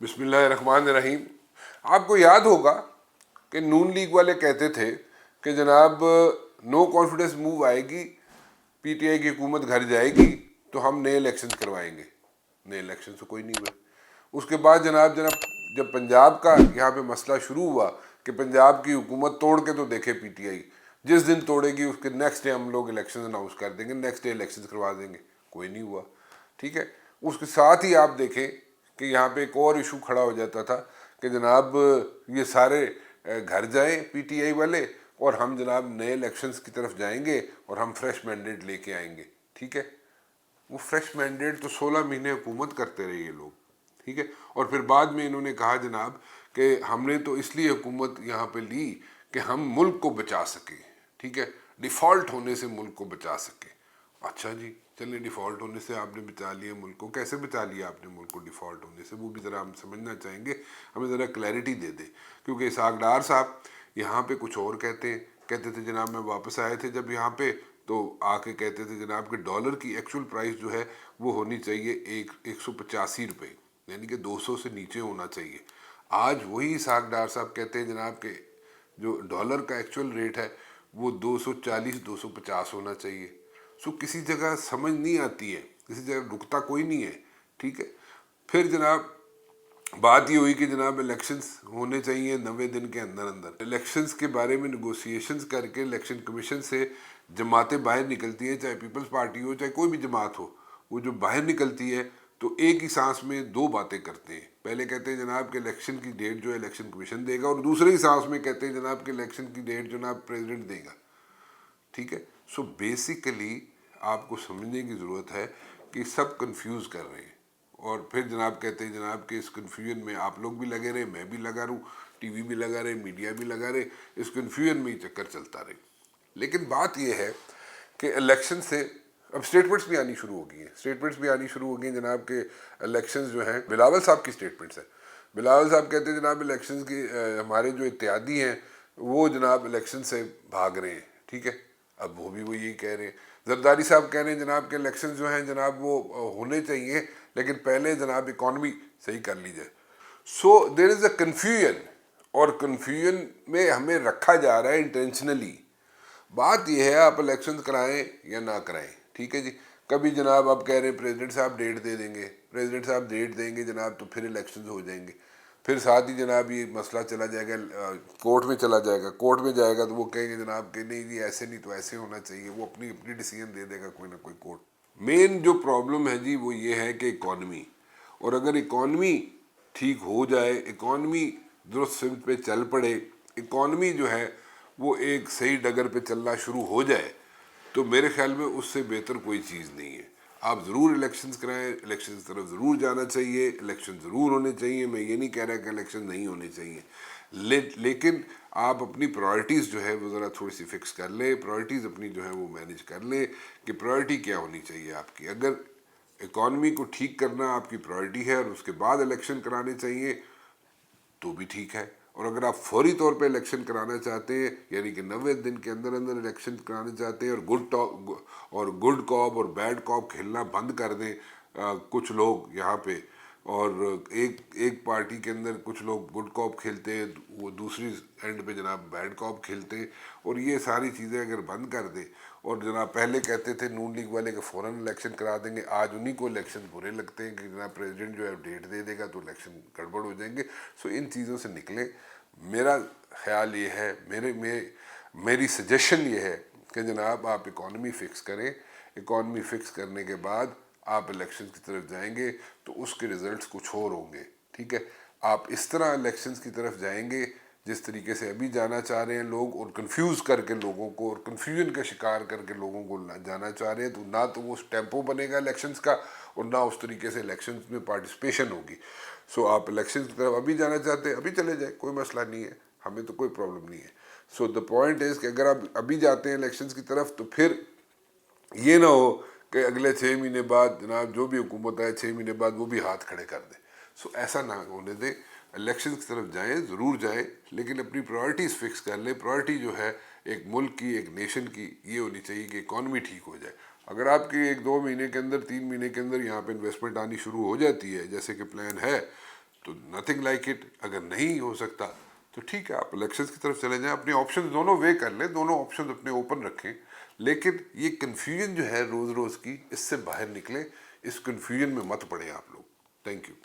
بسم اللہ الرحمن الرحیم۔ آپ کو یاد ہوگا کہ نون لیگ والے کہتے تھے کہ جناب نو کانفیڈنس موو آئے گی، پی ٹی آئی کی حکومت گھر جائے گی تو ہم نئے الیکشن کروائیں گے۔ نئے الیکشن تو کوئی نہیں ہوئے۔ اس کے بعد جناب جب پنجاب کا یہاں پہ مسئلہ شروع ہوا کہ پنجاب کی حکومت توڑ کے تو دیکھے پی ٹی آئی، جس دن توڑے گی اس کے نیکسٹ ڈے ہم لوگ الیکشن اناؤنس کر دیں گے، نیکسٹ ڈے الیکشن کروا دیں گے۔ کوئی نہیں ہوا، ٹھیک ہے۔ اس کے ساتھ ہی آپ دیکھیں کہ یہاں پہ ایک اور ایشو کھڑا ہو جاتا تھا کہ جناب یہ سارے گھر جائیں پی ٹی آئی والے اور ہم جناب نئے الیکشنز کی طرف جائیں گے اور ہم فریش مینڈیٹ لے کے آئیں گے، ٹھیک ہے۔ وہ فریش مینڈیٹ تو 16 مہینے حکومت کرتے رہے یہ لوگ، ٹھیک ہے۔ اور پھر بعد میں انہوں نے کہا جناب کہ ہم نے تو اس لیے حکومت یہاں پہ لی کہ ہم ملک کو بچا سکیں، ٹھیک ہے، ڈیفالٹ ہونے سے ملک کو بچا سکیں۔ اچھا جی، چلیں ڈیفالٹ ہونے سے آپ نے بچا لیا ملک کو، کیسے بچا لیا آپ نے ملک کو ڈیفالٹ ہونے سے؟ وہ بھی ذرا ہم سمجھنا چاہیں گے، ہمیں ذرا کلیئرٹی دے دیں، کیونکہ اسحاق ڈار صاحب یہاں پہ کچھ اور کہتے تھے جناب میں واپس آئے تھے جب یہاں پہ تو آ کے کہتے تھے جناب کہ ڈالر کی ایکچول پرائس جو ہے وہ ہونی چاہیے 185 روپے، یعنی کہ 200 سے نیچے ہونا چاہیے۔ آج وہی اسحاق ڈار صاحب کہتے ہیں جناب کہ جو ڈالر کا ایکچول ریٹ ہے وہ 240 250 ہونا چاہیے۔ سو کسی جگہ سمجھ نہیں آتی ہے، کسی جگہ رکتا کوئی نہیں ہے، ٹھیک ہے۔ پھر جناب بات یہ ہوئی کہ جناب الیکشنز ہونے چاہیے 90 دن کے اندر اندر۔ الیکشنز کے بارے میں نیگوسیشنز کر کے الیکشن کمیشن سے جماعتیں باہر نکلتی ہیں، چاہے پیپلز پارٹی ہو چاہے کوئی بھی جماعت ہو، وہ جو باہر نکلتی ہے تو ایک ہی سانس میں دو باتیں کرتے ہیں۔ پہلے کہتے ہیں جناب کہ الیکشن کی ڈیٹ جو ہے الیکشن کمیشن دے گا، اور دوسرے ہی سانس میں کہتے ہیں جناب کہ الیکشن کی ڈیٹ جناب پریزیڈنٹ دے گا، ٹھیک ہے۔ سو بیسیکلی آپ کو سمجھنے کی ضرورت ہے کہ سب کنفیوز کر رہے ہیں، اور پھر جناب کہتے ہیں جناب کہ اس کنفیوژن میں آپ لوگ بھی لگے رہے، میں بھی لگا رہوں، ٹی وی بھی لگا رہے، میڈیا بھی لگا رہے، اس کنفیوژن میں ہی چکر چلتا رہے۔ لیکن بات یہ ہے کہ الیکشن سے اب سٹیٹمنٹس بھی آنی شروع ہو گئی ہیں جناب کہ الیکشنز جو ہیں، بلاول صاحب کی سٹیٹمنٹس ہیں۔ بلاول صاحب کہتے ہیں جناب الیکشنز کی ہمارے جو اتحادی ہیں وہ جناب الیکشن سے بھاگ رہے ہیں، ٹھیک ہے۔ اب وہ بھی یہی کہہ رہے ہیں۔ زرداری صاحب کہہ رہے ہیں جناب کہ الیکشن جو ہیں جناب وہ ہونے چاہیے لیکن پہلے جناب اکانومی صحیح کر لی جائے۔ سو دیر از اے کنفیوژن، اور کنفیوژن میں ہمیں رکھا جا رہا ہے انٹینشنلی۔ بات یہ ہے آپ الیکشن کرائیں یا نہ کرائیں، ٹھیک ہے جی۔ کبھی جناب آپ کہہ رہے ہیں پریزیڈنٹ صاحب ڈیٹ دے دیں گے، پریزیڈنٹ صاحب ڈیٹ دیں گے جناب تو پھر الیکشنز ہو جائیں گے۔ پھر ساتھ ہی جناب یہ مسئلہ چلا جائے گا، کورٹ میں چلا جائے گا، کورٹ میں جائے گا تو وہ کہیں گے جناب کہ نہیں جی ایسے نہیں تو ایسے ہونا چاہیے، وہ اپنی ڈیسیژن دے دے گا کوئی نہ کوئی کورٹ۔ مین جو پرابلم ہے جی وہ یہ ہے کہ اکانومی، اور اگر اکانومی ٹھیک ہو جائے، اکانومی درست سمت پہ چل پڑے، اکانومی جو ہے وہ ایک صحیح ڈگر پہ چلنا شروع ہو جائے تو میرے خیال میں اس سے بہتر کوئی چیز نہیں ہے۔ آپ ضرور الیکشنز کرائیں، الیکشنز طرف ضرور جانا چاہیے، الیکشن ضرور ہونے چاہیے، میں یہ نہیں کہہ رہا کہ الیکشن نہیں ہونے چاہیے، لیکن آپ اپنی پرائرٹیز جو ہے وہ ذرا تھوڑی سی فکس کر لیں، پرائرٹیز اپنی جو ہے وہ مینیج کر لیں کہ پرائرٹی کیا ہونی چاہیے آپ کی۔ اگر اکانومی کو ٹھیک کرنا آپ کی پرائرٹی ہے اور اس کے بعد الیکشن کرانے چاہیے تو بھی ٹھیک ہے، اور اگر آپ فوری طور پہ الیکشن کرانا چاہتے ہیں یعنی کہ 90 دن کے اندر اندر الیکشن کرانا چاہتے ہیں اور گڈ کاپ اور بیڈ کاپ کھیلنا بند کر دیں کچھ لوگ یہاں پہ، اور ایک پارٹی کے اندر کچھ لوگ گڈ کاپ کھیلتے ہیں، وہ دوسری اینڈ پہ جناب بیڈ کاپ کھیلتے ہیں، اور یہ ساری چیزیں اگر بند کر دیں، اور جناب پہلے کہتے تھے نون لیگ والے کہ فوراً الیکشن کرا دیں گے، آج انہی کو الیکشن برے لگتے ہیں کہ جناب پریزیڈنٹ جو ہے ڈیٹ دے دے گا تو الیکشن گڑبڑ ہو جائیں گے۔ سو ان چیزوں سے نکلیں۔ میرا خیال یہ ہے، میری سجیشن یہ ہے کہ جناب آپ اکانومی فکس کریں، اکانومی فکس کرنے کے بعد آپ الیکشن کی طرف جائیں گے تو اس کے ریزلٹس کچھ اور ہوں گے، ٹھیک ہے۔ آپ اس طرح الیکشنز کی طرف جائیں گے جس طریقے سے ابھی جانا چاہ رہے ہیں لوگ، اور کنفیوز کر کے لوگوں کو، اور کنفیوژن کا شکار کر کے لوگوں کو جانا چاہ رہے ہیں، تو نہ تو وہ ٹیمپو بنے گا الیکشنز کا اور نہ اس طریقے سے الیکشنز میں پارٹیسپیشن ہوگی۔ سو آپ الیکشنز کی طرف ابھی جانا چاہتے ہیں ابھی چلے جائیں، کوئی مسئلہ نہیں ہے، ہمیں تو کوئی پرابلم نہیں ہے۔ سو دا پوائنٹ از کہ اگر آپ ابھی جاتے ہیں الیکشنز کی طرف تو پھر یہ نہ ہو کہ اگلے 6 مہینے بعد جناب جو بھی حکومت آئے 6 مہینے بعد وہ بھی ہاتھ کھڑے کر دے۔ سو ایسا نہ ہونے دیں، الیکشن کی طرف جائیں، ضرور جائیں، لیکن اپنی پرائرٹیز فکس کر لیں۔ پرائرٹی جو ہے ایک ملک کی، ایک نیشن کی، یہ ہونی چاہیے کہ اکانومی ٹھیک ہو جائے۔ اگر آپ کی 1-2 مہینے کے اندر 3 مہینے کے اندر یہاں پہ انویسٹمنٹ آنی شروع ہو جاتی ہے جیسے کہ پلان ہے تو نتھنگ لائک اٹ. اگر نہیں ہو سکتا تو ٹھیک ہے، آپ الیکشنز کی طرف چلے جائیں، اپنے آپشن دونوں وے کر لیں، دونوں آپشن اپنے اوپن رکھیں. لیکن یہ کنفیوژن جو ہے روز روز کی، اس سے باہر نکلیں، اس کنفیوژن میں مت پڑیں آپ لوگ. Thank you.